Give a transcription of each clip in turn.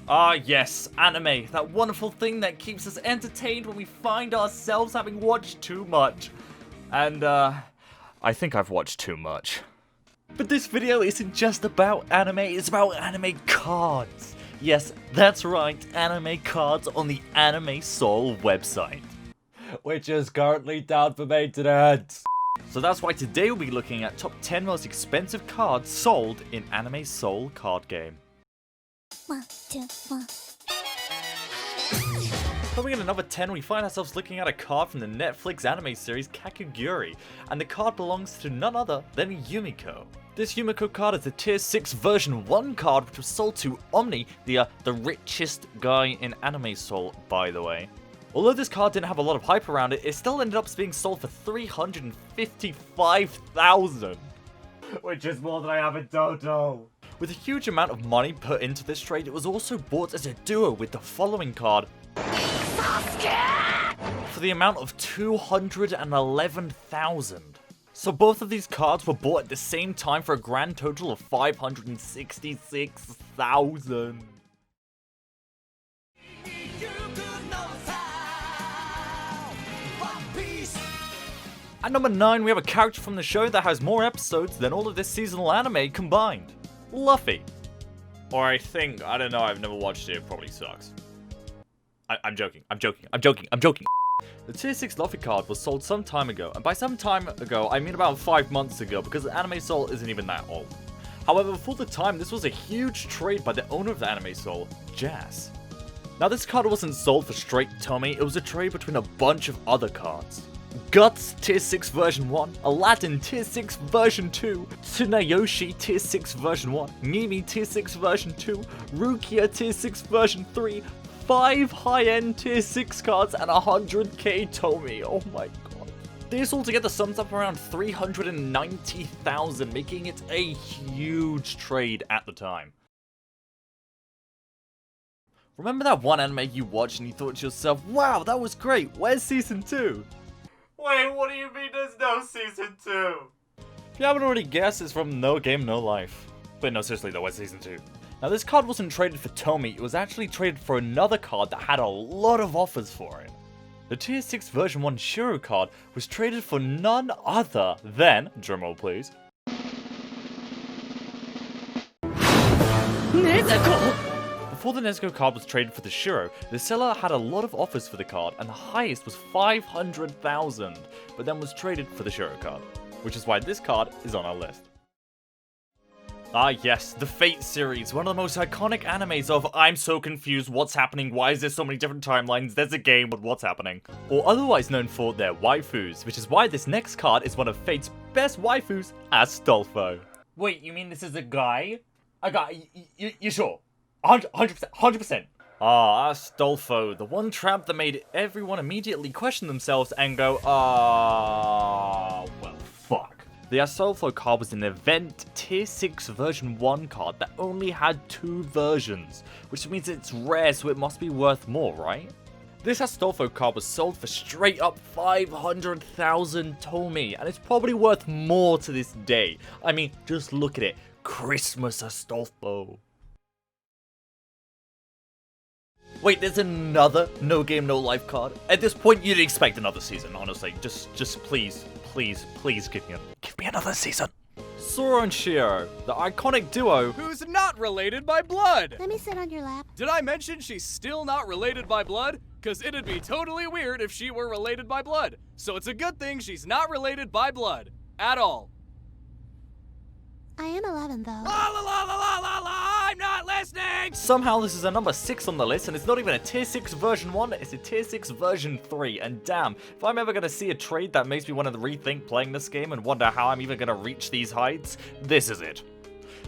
Ah yes, anime, that wonderful thing that keeps us entertained when we find ourselves having watched too much. And I think I've watched too much. But this video isn't just about anime, it's about anime cards. Yes, that's right, anime cards on the Animesoul website, which is currently down for maintenance. So that's why today we'll be looking at top 10 most expensive cards sold in Animesoul card game. 1, 2, 1. Coming in at number 10, we find ourselves looking at a card from the Netflix anime series Kakegurui, and the card belongs to none other than Yumiko. This Yumiko card is a tier 6 version 1 card which was sold to Omni, the richest guy in Animesoul, by the way. Although this card didn't have a lot of hype around it, it still ended up being sold for 355,000, which is more than I have in total. With a huge amount of money put into this trade, it was also bought as a duo with the following card for the amount of 211,000. So both of these cards were bought at the same time for a grand total of 566,000. At number 9, we have a character from the show that has more episodes than all of this seasonal anime combined. Luffy. Or I don't know, I've never watched it probably sucks. I'm joking. The tier 6 Luffy card was sold some time ago, and by some time ago, I mean about 5 months ago, because Animesoul isn't even that old. However, for the time, this was a huge trade by the owner of the Animesoul, Jazz. Now this card wasn't sold for straight Tomi, it was a trade between a bunch of other cards. Guts tier 6 version 1, Aladdin tier 6 version 2, Tsunayoshi tier 6 version 1, Mimi tier 6 version 2, Rukia tier 6 version 3, 5 high-end tier 6 cards, and 100k Tomi. Oh my god. This altogether sums up around 390,000, making it a huge trade at the time. Remember that one anime you watched and you thought to yourself, wow, that was great, where's season 2? Wait, what do you mean there's no season 2? If you haven't already guessed, it's from No Game No Life. But no, seriously though, where's season 2? Now this card wasn't traded for Tomi, it was actually traded for another card that had a lot of offers for it. The tier 6 version 1 Shiro card was traded for none other than, drumroll please, Nezuko! Before the Nezuko card was traded for the Shiro, the seller had a lot of offers for the card and the highest was 500,000, but then was traded for the Shiro card, which is why this card is on our list. Ah yes, the Fate series, one of the most iconic animes of I'm so confused, what's happening, why is there so many different timelines, there's a game, but what's happening? Or otherwise known for their waifus, which is why this next card is one of Fate's best waifus, Astolfo. Wait, you mean this is a guy? A guy, you sure? 100%. Ah, Astolfo, the one tramp that made everyone immediately question themselves and go, well, fuck. The Astolfo card was an event tier 6 version 1 card that only had 2 versions, which means it's rare so it must be worth more, right? This Astolfo card was sold for straight up 500,000 Tomi, and it's probably worth more to this day. I mean, just look at it, Christmas Astolfo. Wait, there's another No Game No Life card? At this point, you'd expect another season, honestly. Just please give me another season. Soren and Shiro, the iconic duo who's not related by blood. Let me sit on your lap. Did I mention she's still not related by blood? Cause it'd be totally weird if she were related by blood. So it's a good thing she's not related by blood. At all. I am 11 though. La la la la la la la, I'm not listening! Somehow this is a number 6 on the list, and it's not even a tier 6 version 1, it's a tier 6 version 3, and damn, if I'm ever gonna see a trade that makes me want to rethink playing this game and wonder how I'm even gonna reach these heights, this is it.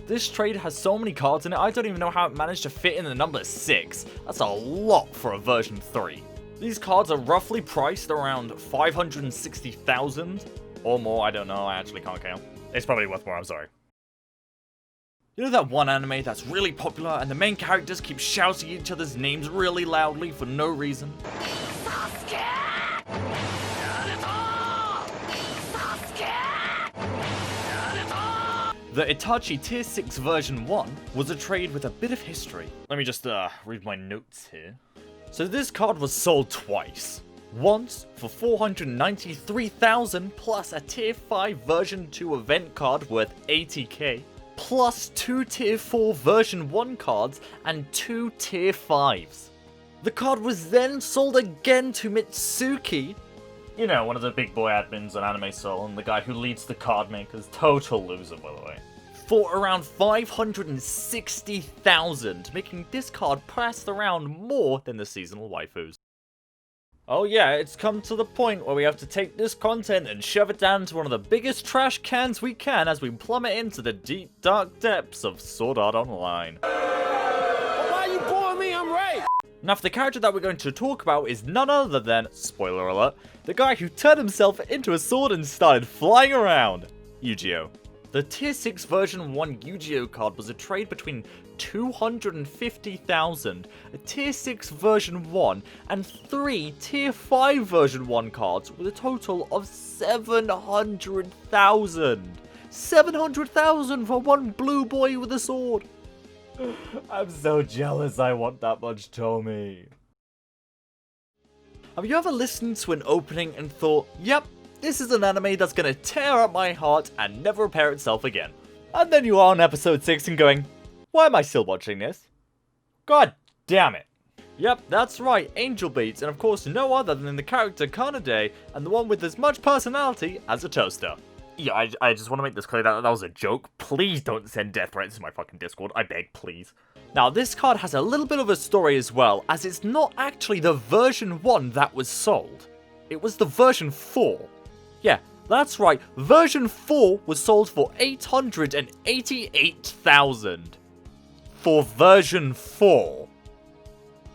This trade has so many cards in it, I don't even know how it managed to fit in the number 6. That's a lot for a version 3. These cards are roughly priced around 560,000, or more, I don't know, I actually can't count. It's probably worth more, I'm sorry. You know that one anime that's really popular and the main characters keep shouting each other's names really loudly for no reason? The Itachi Tier 6 version 1 was a trade with a bit of history. Let me just read my notes here. So this card was sold twice. Once for 493,000 plus a Tier 5 version 2 event card worth 80k, plus 2 Tier 4 version 1 cards and 2 Tier 5s. The card was then sold again to Mitsuki, you know, one of the big boy admins on Animesoul and the guy who leads the card makers, total loser by the way, for around 560,000, making this card priced around more than the seasonal waifus. Oh yeah, it's come to the point where we have to take this content and shove it down into one of the biggest trash cans we can as we plummet into the deep dark depths of Sword Art Online. Why you boring me? I'm right! Now, the character that we're going to talk about is none other than, spoiler alert, the guy who turned himself into a sword and started flying around, Yu-Gi-Oh! The Tier 6 version 1 Yu-Gi-Oh! Card was a trade between 250,000, a Tier 6 version 1, and 3 Tier 5 version 1 cards with a total of 700,000! 700,000 for one blue boy with a sword! I'm so jealous I want that much Tomi. Have you ever listened to an opening and thought, yep, this is an anime that's gonna tear up my heart and never repair itself again? And then you are on episode 6 and going, why am I still watching this? God damn it. Yep, that's right, Angel Beats, and of course no other than the character Kanade, and the one with as much personality as a toaster. Yeah, I just want to make this clear that was a joke. Please don't send death threats to my fucking Discord. I beg, please. Now, this card has a little bit of a story as well, as it's not actually the version 1 that was sold. It was the version 4. Yeah, that's right. Version 4 was sold for 888,000. For version 4.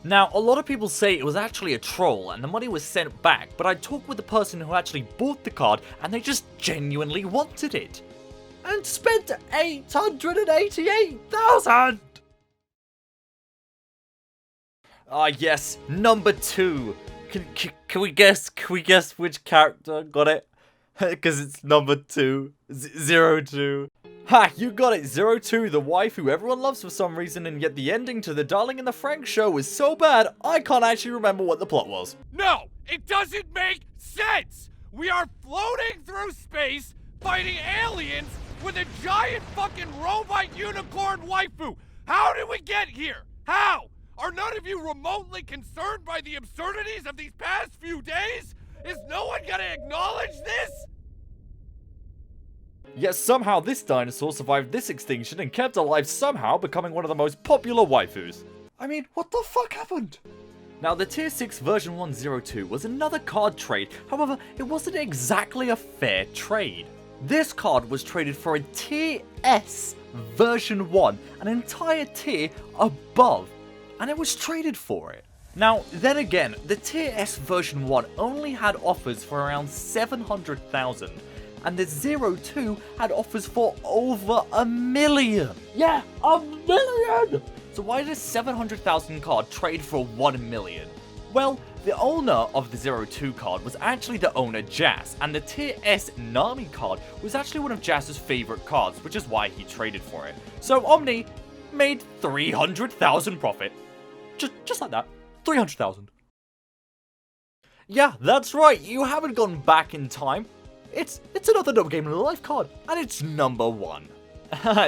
Now, a lot of people say it was actually a troll and the money was sent back, but I talked with the person who actually bought the card and they just genuinely wanted it. And spent 888,000! Ah yes, number 2. Can we guess which character got it? Because it's number 2. 02. Ha, you got it, 02, the wife who everyone loves for some reason, and yet the ending to the Darling in the Franxx show was so bad, I can't actually remember what the plot was. No, it doesn't make sense! We are floating through space, fighting aliens with a giant fucking robot unicorn waifu! How did we get here? How? Are none of you remotely concerned by the absurdities of these past few days? Is no one gonna acknowledge this? Yet somehow this dinosaur survived this extinction and kept alive somehow, becoming one of the most popular waifus. I mean, what the fuck happened? Now, the Tier 6 version 102 was another card trade, however, it wasn't exactly a fair trade. This card was traded for a Tier S version 1, an entire tier above, and it was traded for it. Now, then again, the Tier S version 1 only had offers for around 700,000, and the 02 had offers for over 1 million. Yeah, 1 million! So why did a 700,000 card trade for 1 million? Well, the owner of the 02 card was actually the owner Jas, and the Tier S Nami card was actually one of Jas's favorite cards, which is why he traded for it. So Omni made 300,000 profit. Just like that. 300,000. Yeah, that's right, you haven't gone back in time. It's another No Game No Life card, and it's number 1.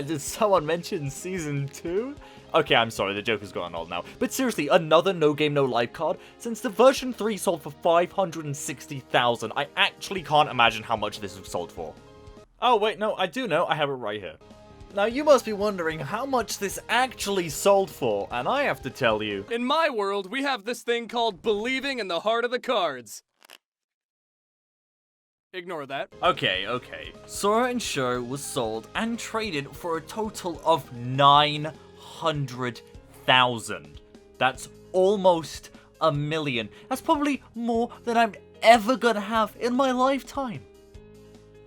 Did someone mention Season 2? Okay, I'm sorry, the joke has gone old now. But seriously, another No Game No Life card? Since the version 3 sold for 560,000, I actually can't imagine how much this was sold for. Oh wait, no, I do know, I have it right here. Now you must be wondering how much this actually sold for, and I have to tell you. In my world, we have this thing called believing in the heart of the cards. Ignore that. Okay. Soren Show was sold and traded for a total of 900,000. That's almost 1 million. That's probably more than I'm ever gonna have in my lifetime.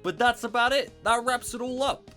But that's about it. That wraps it all up.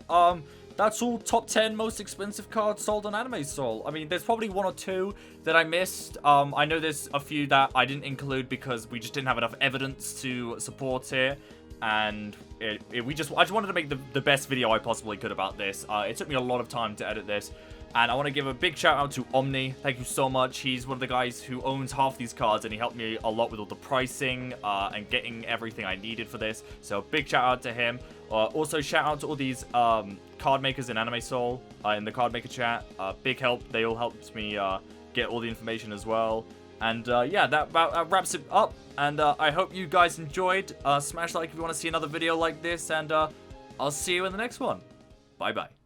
That's all top 10 most expensive cards sold on Animesoul. I mean, there's probably 1 or 2 that I missed. I know there's a few that I didn't include because we just didn't have enough evidence to support it. and I just wanted to make the best video I possibly could about this. It took me a lot of time to edit this, and I want to give a big shout out to Omni. Thank you so much. He's one of the guys who owns half these cards, and he helped me a lot with all the pricing and getting everything I needed for this. So big shout out to him. Also shout out to all these card makers in Animesoul in the card maker chat. Big help. They all helped me get all the information as well. And yeah, that about wraps it up. And I hope you guys enjoyed. Smash like if you want to see another video like this. And I'll see you in the next one. Bye-bye.